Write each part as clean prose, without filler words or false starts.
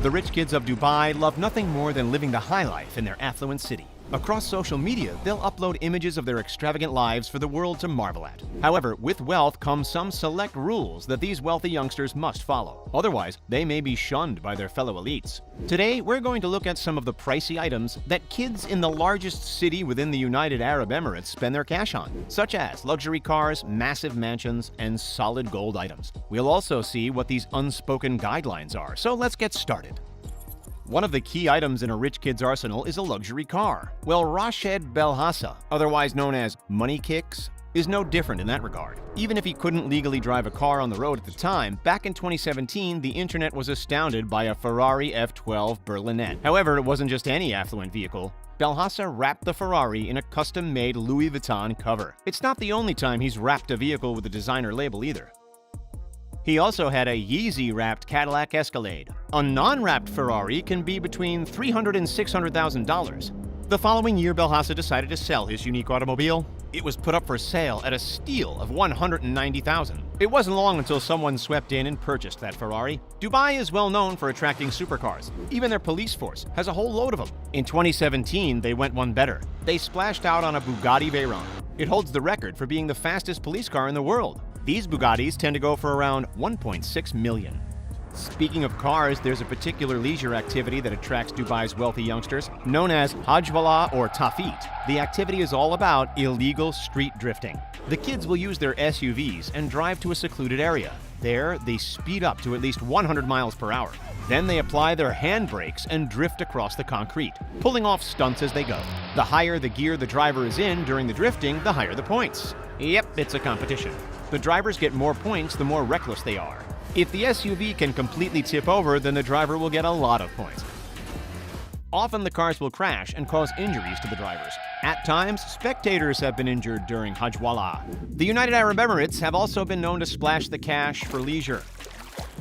The rich kids of Dubai love nothing more than living the high life in their affluent city. Across social media, they'll upload images of their extravagant lives for the world to marvel at. However, with wealth come some select rules that these wealthy youngsters must follow. Otherwise, they may be shunned by their fellow elites. Today, we're going to look at some of the pricey items that kids in the largest city within the United Arab Emirates spend their cash on, such as luxury cars, massive mansions, and solid gold items. We'll also see what these unspoken guidelines are, so let's get started. One of the key items in a rich kid's arsenal is a luxury car. Well, Rashed Belhasa, otherwise known as Money Kicks, is no different in that regard. Even if he couldn't legally drive a car on the road at the time, back in 2017, the internet was astounded by a Ferrari F12 Billionaire. However, it wasn't just any affluent vehicle. Belhasa wrapped the Ferrari in a custom-made Louis Vuitton cover. It's not the only time he's wrapped a vehicle with a designer label either. He also had a Yeezy-wrapped Cadillac Escalade. A non-wrapped Ferrari can be between $300,000 and $600,000. The following year, Belhasa decided to sell his unique automobile. It was put up for sale at a steal of $190,000. It wasn't long until someone swept in and purchased that Ferrari. Dubai is well known for attracting supercars. Even their police force has a whole load of them. In 2017, they went one better. They splashed out on a Bugatti Veyron. It holds the record for being the fastest police car in the world. These Bugattis tend to go for around $1.6 million. Speaking of cars, there's a particular leisure activity that attracts Dubai's wealthy youngsters, known as Hajwalah or Tafit. The activity is all about illegal street drifting. The kids will use their SUVs and drive to a secluded area. There, they speed up to at least 100 miles per hour. Then they apply their handbrakes and drift across the concrete, pulling off stunts as they go. The higher the gear the driver is in during the drifting, the higher the points. Yep, it's a competition. The drivers get more points the more reckless they are. If the SUV can completely tip over, then the driver will get a lot of points. Often the cars will crash and cause injuries to the drivers. At times, spectators have been injured during Hajwalah. The United Arab Emirates have also been known to splash the cash for leisure.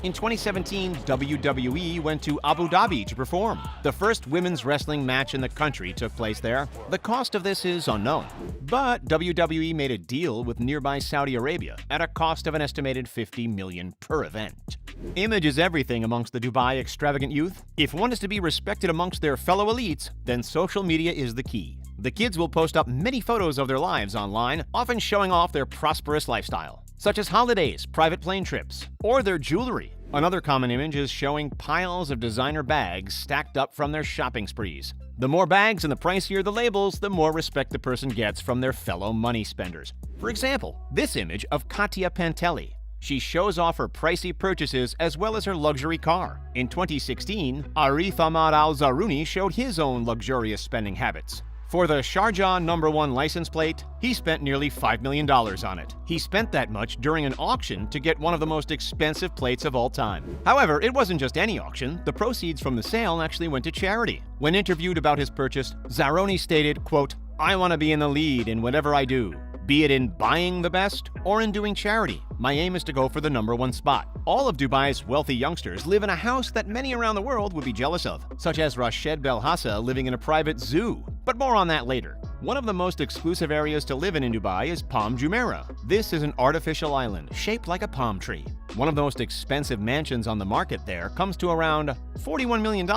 In 2017, WWE went to Abu Dhabi to perform. The first women's wrestling match in the country took place there. The cost of this is unknown, but WWE made a deal with nearby Saudi Arabia at a cost of an estimated $50 million per event. Image is everything amongst the Dubai extravagant youth. If one is to be respected amongst their fellow elites, then social media is the key. The kids will post up many photos of their lives online, often showing off their prosperous lifestyle, such as holidays, private plane trips, or their jewelry. Another common image is showing piles of designer bags stacked up from their shopping sprees. The more bags and the pricier the labels, the more respect the person gets from their fellow money spenders. For example, this image of Katia Pantelli. She shows off her pricey purchases as well as her luxury car. In 2016, Arif Ahmad Al-Zaruni showed his own luxurious spending habits. For the Sharjah #1 license plate, he spent nearly $5 million on it. He spent that much during an auction to get one of the most expensive plates of all time. However, it wasn't just any auction. The proceeds from the sale actually went to charity. When interviewed about his purchase, Zaroni stated, quote, "I want to be in the lead in whatever I do, be it in buying the best or in doing charity. My aim is to go for the #1 spot." All of Dubai's wealthy youngsters live in a house that many around the world would be jealous of, such as Rashed Belhasa living in a private zoo. But more on that later. One of the most exclusive areas to live in Dubai is Palm Jumeirah. This is an artificial island shaped like a palm tree. One of the most expensive mansions on the market there comes to around $41 million.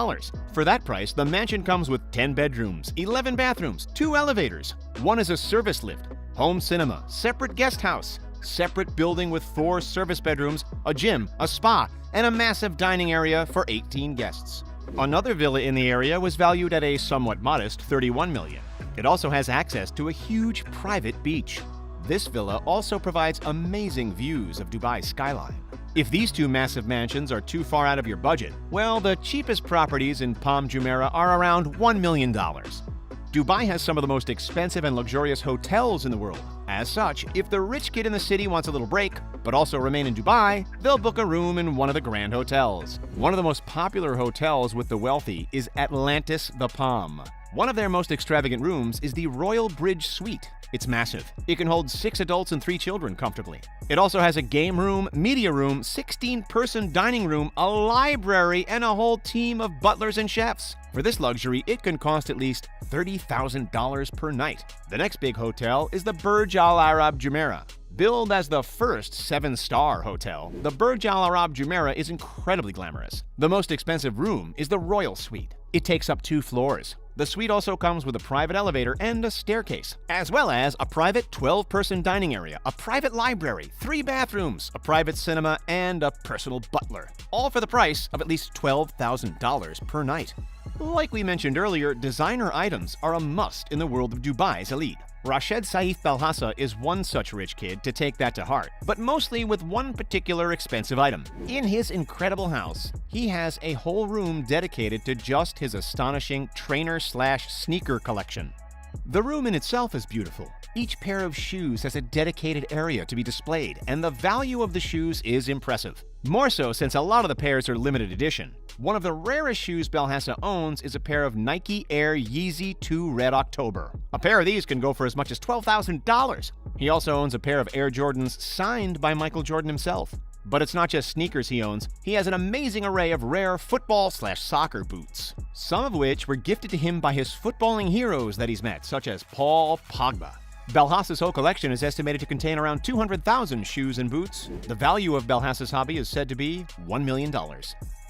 For that price, the mansion comes with 10 bedrooms, 11 bathrooms, 2 elevators. One is a service lift, home cinema, separate guest house, separate building with 4 service bedrooms, a gym, a spa, and a massive dining area for 18 guests. Another villa in the area was valued at a somewhat modest $31 million. It also has access to a huge private beach. This villa also provides amazing views of Dubai's skyline. If these 2 massive mansions are too far out of your budget, well, the cheapest properties in Palm Jumeirah are around $1 million. Dubai has some of the most expensive and luxurious hotels in the world. As such, if the rich kid in the city wants a little break, but also remain in Dubai, they'll book a room in one of the grand hotels. One of the most popular hotels with the wealthy is Atlantis the Palm. One of their most extravagant rooms is the Royal Bridge Suite. It's massive. It can hold 6 adults and 3 children comfortably. It also has a game room, media room, 16-person dining room, a library, and a whole team of butlers and chefs. For this luxury, it can cost at least $30,000 per night. The next big hotel is the Burj Al Arab Jumeirah. Billed as the first 7-star hotel, the Burj Al Arab Jumeirah is incredibly glamorous. The most expensive room is the Royal Suite. It takes up 2 floors. The suite also comes with a private elevator and a staircase, as well as a private 12-person dining area, a private library, 3 bathrooms, a private cinema, and a personal butler, all for the price of at least $12,000 per night. Like we mentioned earlier, designer items are a must in the world of Dubai's elite. Rashed Belhasa is one such rich kid to take that to heart, but mostly with one particular expensive item. In his incredible house, he has a whole room dedicated to just his astonishing trainer/sneaker collection. The room in itself is beautiful. Each pair of shoes has a dedicated area to be displayed, and the value of the shoes is impressive. More so since a lot of the pairs are limited edition. One of the rarest shoes Belhasa owns is a pair of Nike Air Yeezy 2 Red October. A pair of these can go for as much as $12,000. He also owns a pair of Air Jordans signed by Michael Jordan himself. But it's not just sneakers he owns. He has an amazing array of rare football/soccer boots, some of which were gifted to him by his footballing heroes that he's met, such as Paul Pogba. Belhasa's whole collection is estimated to contain around 200,000 shoes and boots. The value of Belhasa's hobby is said to be $1 million.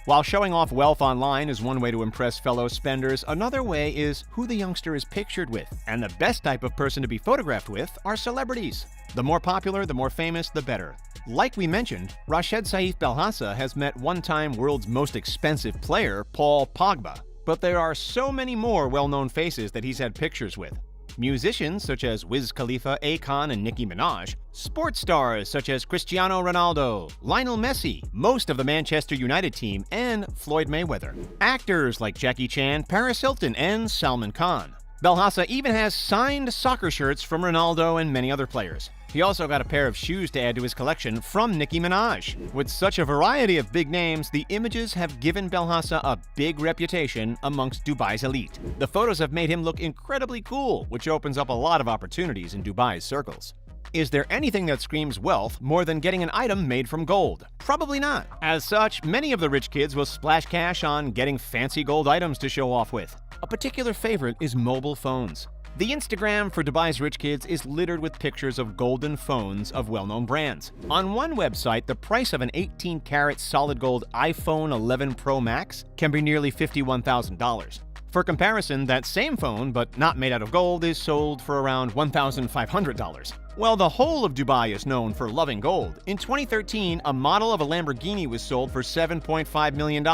While showing off wealth online is one way to impress fellow spenders, another way is who the youngster is pictured with. And the best type of person to be photographed with are celebrities. The more popular, the more famous, the better. Like we mentioned, Rashed Belhasa has met one-time world's most expensive player, Paul Pogba. But there are so many more well-known faces that he's had pictures with. Musicians such as Wiz Khalifa, Akon, and Nicki Minaj, sports stars such as Cristiano Ronaldo, Lionel Messi, most of the Manchester United team, and Floyd Mayweather. Actors like Jackie Chan, Paris Hilton, and Salman Khan. Belhasa even has signed soccer shirts from Ronaldo and many other players. He also got a pair of shoes to add to his collection from Nicki Minaj. With such a variety of big names, the images have given Belhasa a big reputation amongst Dubai's elite. The photos have made him look incredibly cool, which opens up a lot of opportunities in Dubai's circles. Is there anything that screams wealth more than getting an item made from gold? Probably not. As such, many of the rich kids will splash cash on getting fancy gold items to show off with. A particular favorite is mobile phones. The Instagram for Dubai's rich kids is littered with pictures of golden phones of well-known brands. On one website, the price of an 18-karat solid gold iPhone 11 Pro Max can be nearly $51,000. For comparison, that same phone, but not made out of gold, is sold for around $1,500. While the whole of Dubai is known for loving gold, in 2013, a model of a Lamborghini was sold for $7.5 million.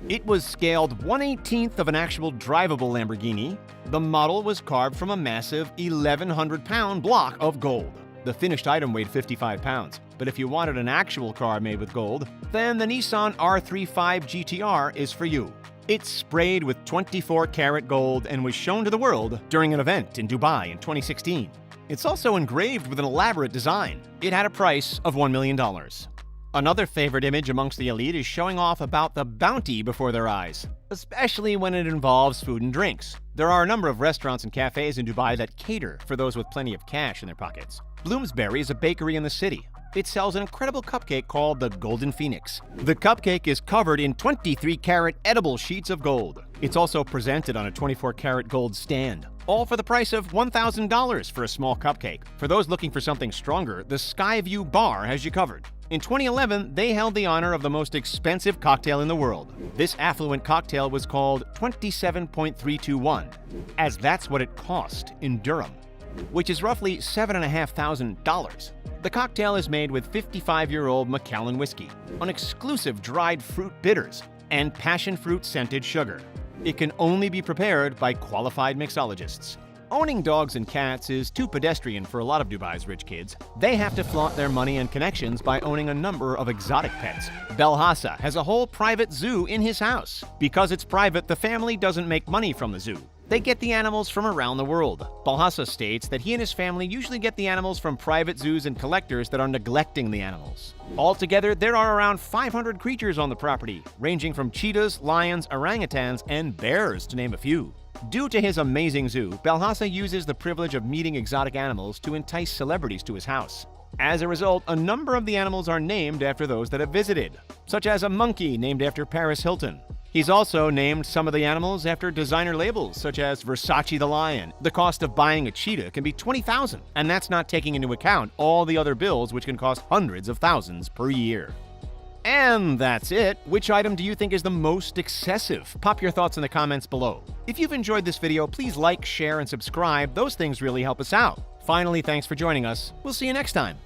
It was scaled 1/18 of an actual drivable Lamborghini. The model was carved from a massive 1,100-pound block of gold. The finished item weighed 55 pounds. But if you wanted an actual car made with gold, then the Nissan R35 GTR is for you. It's sprayed with 24-karat gold and was shown to the world during an event in Dubai in 2016. It's also engraved with an elaborate design. It had a price of $1 million. Another favorite image amongst the elite is showing off about the bounty before their eyes, especially when it involves food and drinks. There are a number of restaurants and cafes in Dubai that cater for those with plenty of cash in their pockets. Bloomsbury is a bakery in the city. It sells an incredible cupcake called the Golden Phoenix. The cupcake is covered in 23-karat edible sheets of gold. It's also presented on a 24-karat gold stand, all for the price of $1,000 for a small cupcake. For those looking for something stronger, the Skyview Bar has you covered. In 2011, they held the honor of the most expensive cocktail in the world. This affluent cocktail was called 27.321, as that's what it cost in dirham, which is roughly $7,500. The cocktail is made with 55-year-old Macallan whiskey, an exclusive dried fruit bitters, and passion fruit scented sugar. It can only be prepared by qualified mixologists. Owning dogs and cats is too pedestrian for a lot of Dubai's rich kids. They have to flaunt their money and connections by owning a number of exotic pets. Belhasa has a whole private zoo in his house. Because it's private, the family doesn't make money from the zoo. They get the animals from around the world. Belhasa states that he and his family usually get the animals from private zoos and collectors that are neglecting the animals. Altogether, there are around 500 creatures on the property, ranging from cheetahs, lions, orangutans, and bears, to name a few. Due to his amazing zoo, Belhasa uses the privilege of meeting exotic animals to entice celebrities to his house. As a result, a number of the animals are named after those that have visited, such as a monkey named after Paris Hilton, He's also named some of the animals after designer labels, such as Versace the lion. The cost of buying a cheetah can be $20,000, and that's not taking into account all the other bills which can cost hundreds of thousands per year. And that's it. Which item do you think is the most excessive? Pop your thoughts in the comments below. If you've enjoyed this video, please like, share, and subscribe. Those things really help us out. Finally, thanks for joining us. We'll see you next time.